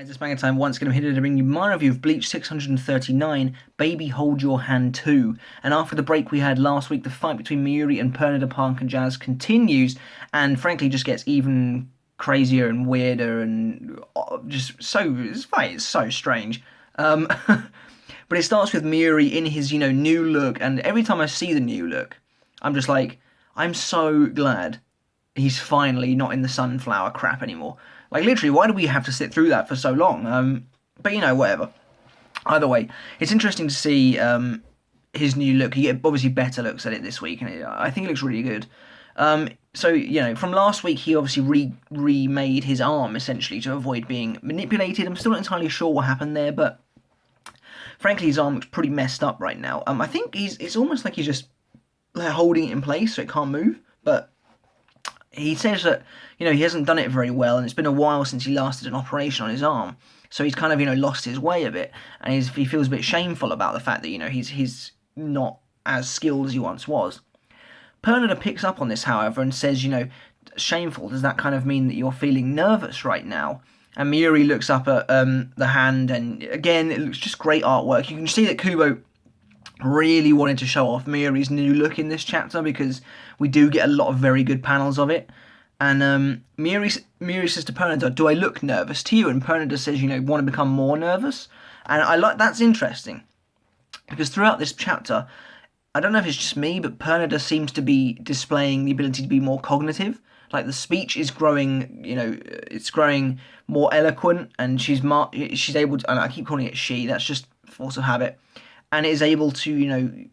Guys, it's Manga time once again. I'm here to bring you my review of Bleach 639, Baby Hold Your Hand 2. And after the break we had last week, the fight between Mayuri and Pernida, Park and Jazz continues, and frankly just gets even crazier and weirder, and just so, this fight is so strange. But it starts with Mayuri in his, new look, and every time I see the new look, I'm just like, I'm so glad he's finally not in the sunflower crap anymore. Like, literally, why do we have to sit through that for so long? But, whatever. Either way, it's interesting to see his new look. He obviously better looks at it this week, and I think it looks really good. So, from last week, he obviously remade his arm, essentially, to avoid being manipulated. I'm still not entirely sure what happened there, but frankly, his arm looks pretty messed up right now. I think it's almost like he's just holding it in place so it can't move, but he says that, he hasn't done it very well, and it's been a while since he last did an operation on his arm. So he's kind of, lost his way a bit, and he feels a bit shameful about the fact that, he's not as skilled as he once was. Pernida picks up on this, however, and says, shameful, does that kind of mean that you're feeling nervous right now? And Mayuri looks up at the hand, and again, it looks just great artwork. You can see that Kubo really wanted to show off Mayuri's new look in this chapter, because we do get a lot of very good panels of it. And Mayuri says to Pernida, do I look nervous to you? And Pernida says, want to become more nervous? And that's interesting, because throughout this chapter, I don't know if it's just me, but Pernida seems to be displaying the ability to be more cognitive. Like, the speech is growing, it's growing more eloquent, and she's able to, and I keep calling it she, that's just force of habit, and is able to,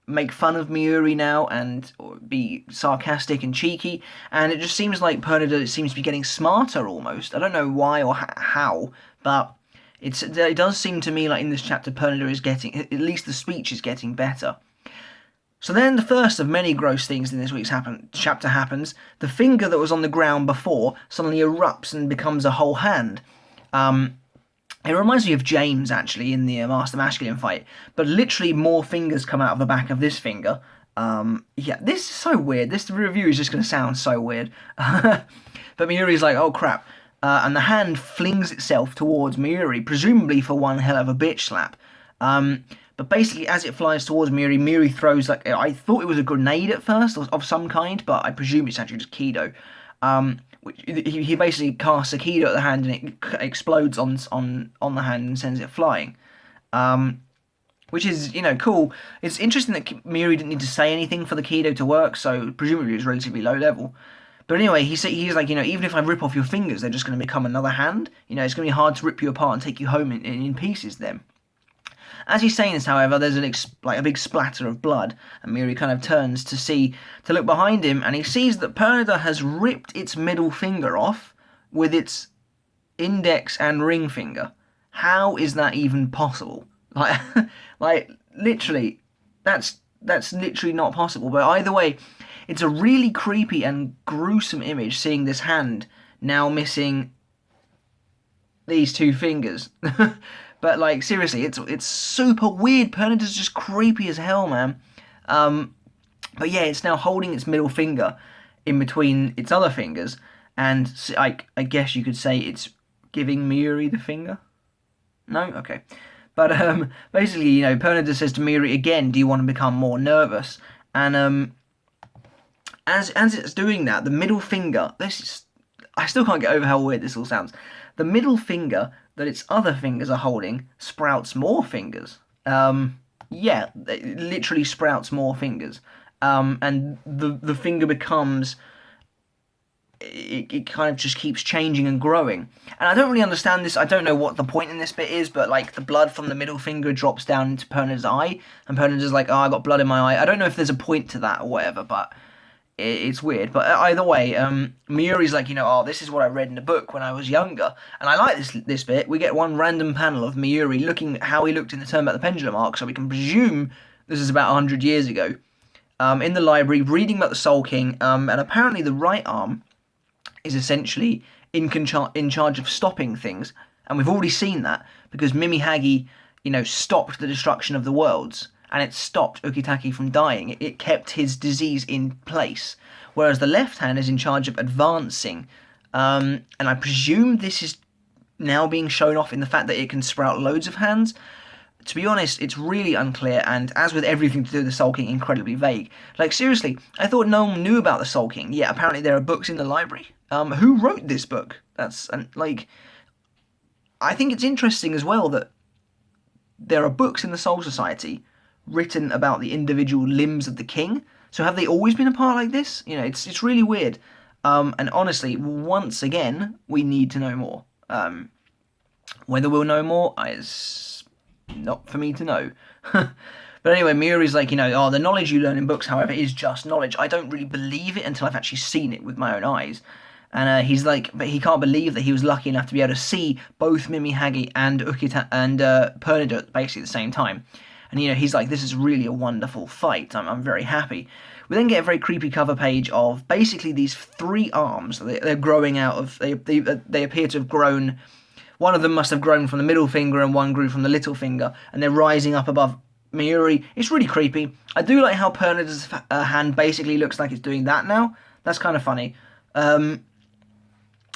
make fun of Mayuri now and be sarcastic and cheeky, and it just seems like Pernida seems to be getting smarter almost. I don't know why or how, but it does seem to me like in this chapter Pernida is getting, at least the speech is getting better. So then the first of many gross things in this week's chapter happens. The finger that was on the ground before suddenly erupts and becomes a whole hand. It reminds me of James, actually, in the Master Masculine fight, but literally more fingers come out of the back of this finger. Yeah, this is so weird. This review is just going to sound so weird. But Mayuri's like, oh crap. And the hand flings itself towards Mayuri, presumably for one hell of a bitch slap. But basically, as it flies towards Mayuri, Mayuri throws, like, I thought it was a grenade at first, of some kind, but I presume it's actually just Kido. He basically casts a Kido at the hand, and it explodes on the hand and sends it flying. Which is, cool. It's interesting that Mayuri didn't need to say anything for the Kido to work, so presumably it was relatively low level. But anyway, he's like, even if I rip off your fingers, they're just going to become another hand. It's going to be hard to rip you apart and take you home in pieces then. As he's saying this, however, there's a big splatter of blood, and Mayuri kind of turns to look behind him, and he sees that Pernida has ripped its middle finger off with its index and ring finger. How is that even possible? Like literally, that's literally not possible. But either way, it's a really creepy and gruesome image seeing this hand now missing these two fingers. But, like, seriously, it's super weird. Pernida's just creepy as hell, man. But yeah, it's now holding its middle finger in between its other fingers, and I guess you could say it's giving Mayuri the finger? No? Okay. But, basically, Pernida says to Mayuri again, do you want to become more nervous? And, as it's doing that, the middle finger, I still can't get over how weird this all sounds. The middle finger that its other fingers are holding sprouts more fingers. Yeah, it literally sprouts more fingers. And the finger becomes, it kind of just keeps changing and growing. And I don't really understand this. I don't know what the point in this bit is, but like the blood from the middle finger drops down into Pernida's eye, and Pernida's like, oh, I got blood in my eye. I don't know if there's a point to that or whatever, but it's weird. But either way, Mayuri's like, oh, this is what I read in the book when I was younger, and I like this bit. We get one random panel of Mayuri looking at how he looked in the Turn Back the Pendulum arc, so we can presume this is about 100 years ago, in the library, reading about the Soul King, and apparently the right arm is essentially in charge of stopping things, and we've already seen that, because Mimihagi, stopped the destruction of the worlds, and it stopped Ukitake from dying. It kept his disease in place. Whereas the left hand is in charge of advancing. And I presume this is now being shown off in the fact that it can sprout loads of hands. To be honest, it's really unclear, and as with everything to do with the Soul King, incredibly vague. Like, seriously, I thought no one knew about the Soul King. Yeah, apparently there are books in the library. Who wrote this book? I think it's interesting as well that there are books in the Soul Society written about the individual limbs of the king. So have they always been a part like this? You know, it's really weird. And honestly, once again, we need to know more. Whether we'll know more is not for me to know. But anyway, Mayuri's like, the knowledge you learn in books, however, is just knowledge. I don't really believe it until I've actually seen it with my own eyes. And he's like, but he can't believe that he was lucky enough to be able to see both Mimihagi and Ukita and Pernida at basically the same time. And he's like, this is really a wonderful fight. I'm very happy. We then get a very creepy cover page of basically these three arms. They're growing out of. They appear to have grown. One of them must have grown from the middle finger, and one grew from the little finger, and they're rising up above Mayuri. It's really creepy. I do like how Pernida's hand basically looks like it's doing that now. That's kind of funny.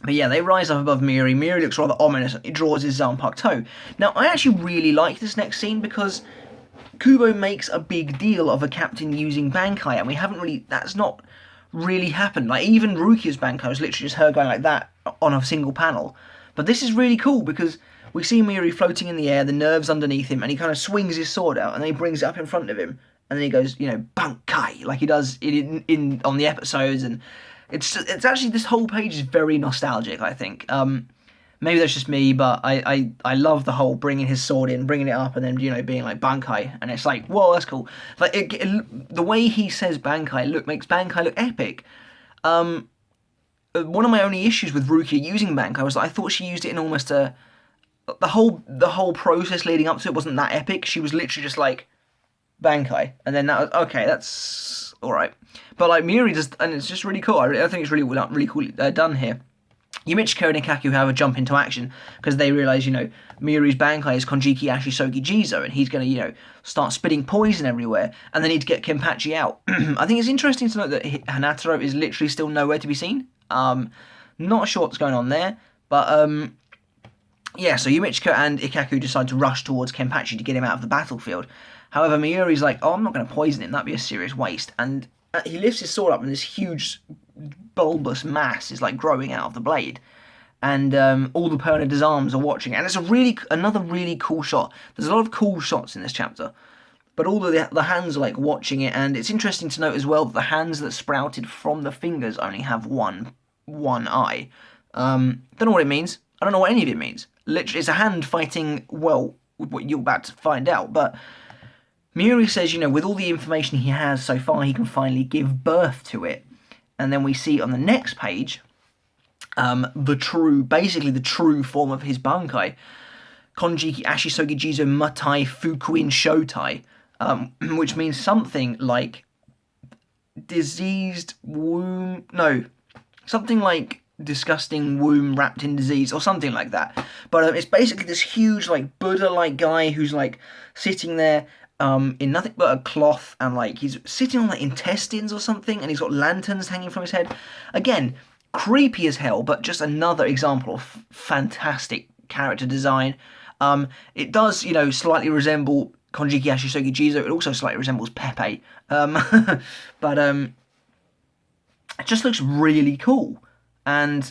But yeah, they rise up above Mayuri. Mayuri looks rather ominous. He draws his Zanpakuto toe. Now, I actually really like this next scene because Kubo makes a big deal of a captain using Bankai, and we haven't really... That's not really happened. Like, even Rukia's Bankai was literally just her going like that on a single panel. But this is really cool because we see Mayuri floating in the air, the nerves underneath him, and he kind of swings his sword out, and then he brings it up in front of him, and then he goes, Bankai, like he does in on the episodes, and... It's actually, this whole page is very nostalgic, I think. Maybe that's just me, but I love the whole bringing his sword in, bringing it up, and then, being like, Bankai. And it's like, whoa, that's cool. Like, the way he says Bankai makes Bankai look epic. One of my only issues with Rukia using Bankai was that I thought she used it in almost a... The whole process leading up to it wasn't that epic. She was literally just like, Bankai. And then that was, okay, that's alright. But like Mayuri does, and it's just really cool. I think it's really cool done here. Yumichiko and Ikaku, however, jump into action because they realise, Mayuri's Bankai is Konjiki Ashisogi Jizou, and he's going to, start spitting poison everywhere, and they need to get Kenpachi out. I think it's interesting to note that Hanataro is literally still nowhere to be seen. Not sure what's going on there, but yeah. So Yumichiko and Ikaku decide to rush towards Kenpachi to get him out of the battlefield. However, Mayuri's like, I'm not going to poison him. That'd be a serious waste, and he lifts his sword up, and this huge bulbous mass is like growing out of the blade, and all the Pernida's arms are watching, and it's another really cool shot. There's a lot of cool shots in this chapter, but all of the hands are like watching it, and it's interesting to note as well that the hands that sprouted from the fingers only have one eye. Don't know what it means. I don't know what any of it means. Literally, it's a hand fighting, well, what you're about to find out, but Mayuri says, with all the information he has so far, he can finally give birth to it. And then we see on the next page, the true form of his Bankai, Konjiki Ashisogi Jizou Matai Fukuin Shotai, which means something like diseased womb, no, something like disgusting womb wrapped in disease, or something like that. But it's basically this huge, like, Buddha-like guy who's, like, sitting there, in nothing but a cloth, and like he's sitting on like intestines or something, and he's got lanterns hanging from his head. Again, creepy as hell, but just another example of fantastic character design. It does, slightly resemble Konjiki Ashisogi Jizou. It also slightly resembles Pepe. But it just looks really cool, and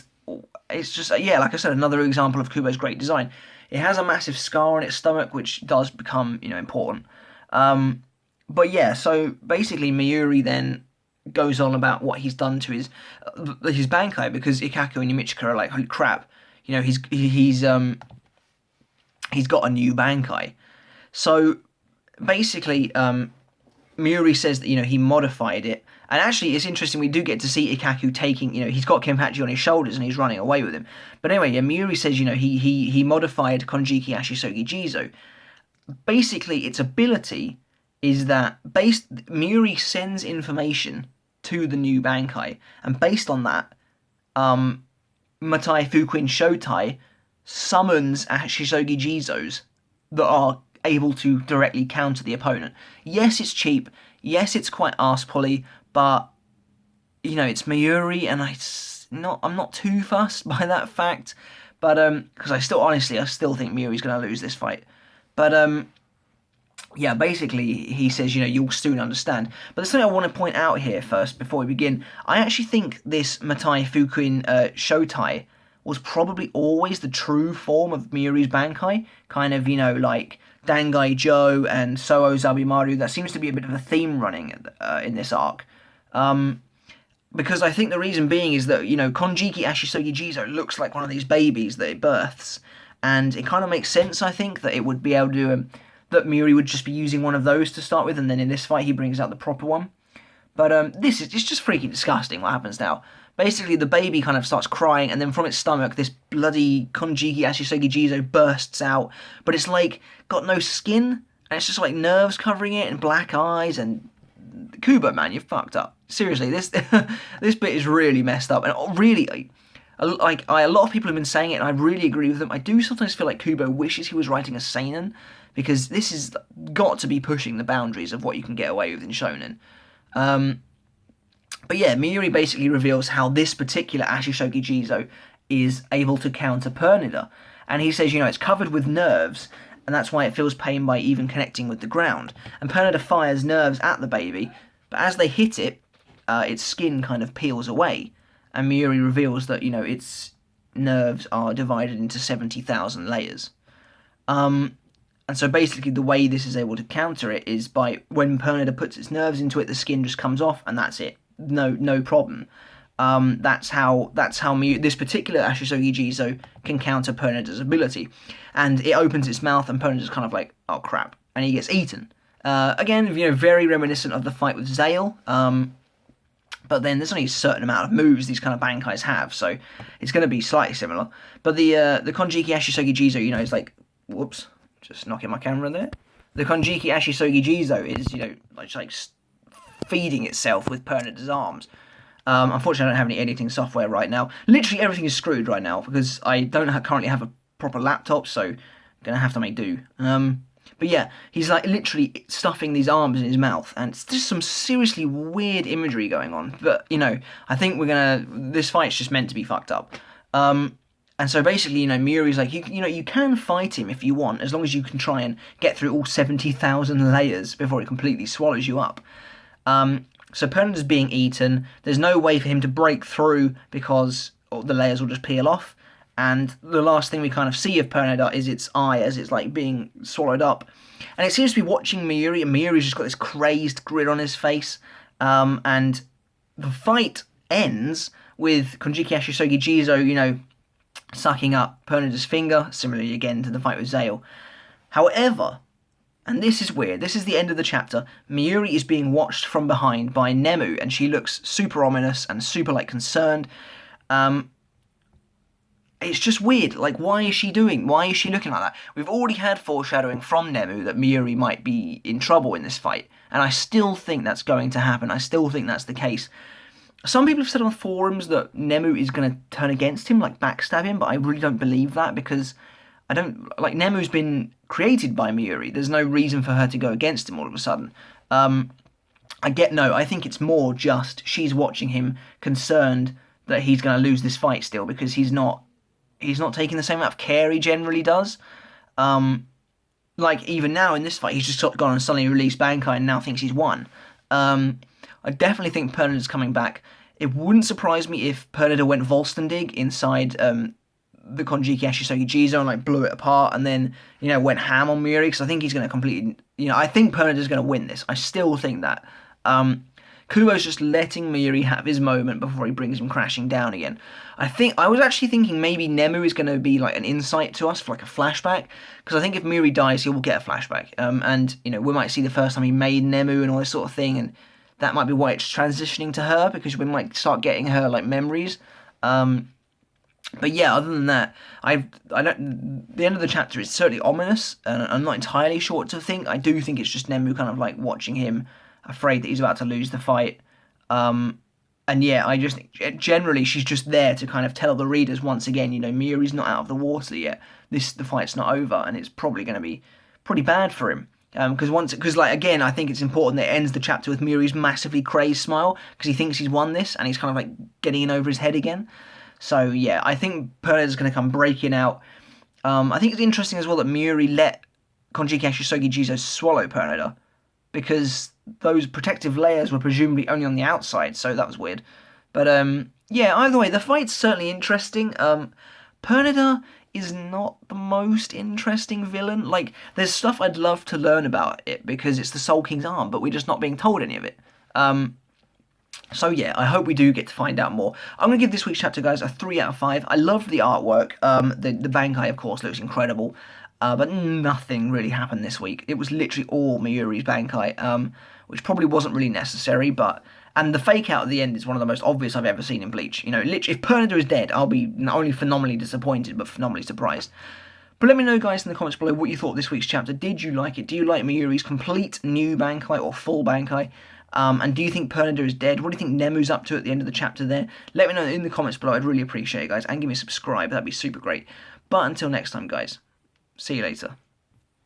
it's just, yeah, like I said, another example of Kubo's great design. It has a massive scar on its stomach, which does become, important. But yeah, so basically Mayuri then goes on about what he's done to his Bankai, because Ikaku and Yumichiko are like, holy crap, he's got a new Bankai. So basically, Mayuri says that, he modified it. And actually, it's interesting, we do get to see Ikaku taking, he's got Kenpachi on his shoulders and he's running away with him. But anyway, yeah, Mayuri says, he modified Konjiki Ashisogi Jizou. Basically, its ability is that Mayuri sends information to the new Bankai, and based on that, Matai Fukuin Shotai summons Ashisogi Jizous that are able to directly counter the opponent. Yes, it's cheap. Yes, it's quite arse-pully, but it's Mayuri, and I'm not too fussed by that fact. But because I still think Miuri's going to lose this fight. But yeah, basically he says, you'll soon understand. But there's something I want to point out here first before we begin. I actually think this Matai Fukuin Shotai was probably always the true form of Miuri's Bankai. Kind of, like Dangai Joe and Soho Zabimaru. That seems to be a bit of a theme running in this arc. Because I think the reason being is that, Konjiki Ashisogi Jizou looks like one of these babies that it births. And it kind of makes sense, I think, that it would be able to... that Miuri would just be using one of those to start with, and then in this fight he brings out the proper one. But it's just freaking disgusting what happens now. Basically, the baby kind of starts crying, and then from its stomach, this bloody Konjiki Ashisogi Jizou bursts out. But it's like, got no skin, and it's just like nerves covering it, and black eyes, and... Kubo, man, you're fucked up. Seriously, this this bit is really messed up, and really... a lot of people have been saying it, and I really agree with them. I do sometimes feel like Kubo wishes he was writing a seinen, because this has got to be pushing the boundaries of what you can get away with in shonen. But yeah, Miuri basically reveals how this particular Ashisogi Jizou is able to counter Pernida. And he says, it's covered with nerves, and that's why it feels pain by even connecting with the ground. And Pernida fires nerves at the baby, but as they hit it, its skin kind of peels away. And Miuri reveals that, its nerves are divided into 70,000 layers. And so basically the way this is able to counter it is by when Pernida puts its nerves into it, the skin just comes off, and that's it. No problem. That's how this particular Ashisogi Jizou can counter Pernida's ability. And it opens its mouth, and Pernida's kind of like, oh crap, and he gets eaten. Again, very reminiscent of the fight with Zale. But then there's only a certain amount of moves these kind of Bankais have, so it's going to be slightly similar. But the Konjiki Ashisogi Jizou, is like, whoops, just knocking my camera there. The Konjiki Ashisogi Jizou is, like feeding itself with Pernida's arms. Unfortunately, I don't have any editing software right now. Literally everything is screwed right now because I don't currently have a proper laptop, so I'm going to have to make do. But yeah, he's like literally stuffing these arms in his mouth, and it's just some seriously weird imagery going on. But, I think this fight's just meant to be fucked up. And so basically, Miuri's like, you can fight him if you want, as long as you can try and get through all 70,000 layers before it completely swallows you up. So Pernida's being eaten. There's no way for him to break through because the layers will just peel off. And the last thing we kind of see of Pernida is its eye as it's like being swallowed up. And it seems to be watching Miuri, and Miuri's just got this crazed grin on his face. And the fight ends with Konjiki Ashisogi Jizou, sucking up Pernida's finger, similarly again to the fight with Zale. However, and this is weird, this is the end of the chapter, Miuri is being watched from behind by Nemu, and she looks super ominous and super, concerned. It's just weird, why is she looking like that? We've already had foreshadowing from Nemu that Miuri might be in trouble in this fight, and I still think that's going to happen. I still think that's the case. Some people have said on forums that Nemu is going to turn against him, backstab him, but I really don't believe that, because Nemu's been created by Miuri. There's no reason for her to go against him all of a sudden. I think it's more just she's watching him, concerned that he's going to lose this fight still, because he's not taking the same amount of care he generally does. Even now in this fight, he's just gone and suddenly released Bankai and now thinks he's won. I definitely think Pernida's coming back. It wouldn't surprise me if Pernida went Volstendig inside the Konjiki Ashisogi Jizou and blew it apart, and then went ham on Miuri, because I think he's going to completely... I think Pernida's going to win this. I still think that. Kubo's just letting Miuri have his moment before he brings him crashing down again. I was actually thinking maybe Nemu is going to be an insight to us for a flashback, because I think if Miuri dies, he will get a flashback. And we might see the first time he made Nemu and all this sort of thing, and that might be why it's transitioning to her, because we might start getting her memories. But yeah, other than that, the end of the chapter is certainly ominous, and I'm not entirely sure what to think. I do think it's just Nemu kind of watching him, afraid that he's about to lose the fight. And yeah, I just think generally she's just there to kind of tell the readers once again, Miuri's not out of the water yet. The fight's not over, and it's probably going to be pretty bad for him. Because again, I think it's important that it ends the chapter with Miuri's massively crazed smile, because he thinks he's won this, and he's kind of getting in over his head again. So yeah, I think Pernida's going to come breaking out. I think it's interesting as well that Mayuri let Konjiki Ashisogi Jizou swallow Pernida, because those protective layers were presumably only on the outside, so that was weird. But yeah, either way, the fight's certainly interesting. Pernida is not the most interesting villain. Like, there's stuff I'd love to learn about it because it's the Soul King's arm, but we're just not being told any of it. So yeah, I hope we do get to find out more. I'm going to give this week's chapter, guys, a 3 out of 5. I loved the artwork. The Bankai, of course, looks incredible. But nothing really happened this week. It was literally all Mayuri's Bankai, which probably wasn't really necessary, but... And the fake out at the end is one of the most obvious I've ever seen in Bleach. You know, literally, if Pernida is dead, I'll be not only phenomenally disappointed, but phenomenally surprised. But let me know, guys, in the comments below what you thought of this week's chapter. Did you like it? Do you like Mayuri's complete new Bankai or full Bankai? And do you think Pernida is dead? What do you think Nemu's up to at the end of the chapter there? Let me know in the comments below. I'd really appreciate it, guys. And give me a subscribe. That'd be super great. But until next time, guys. See you later.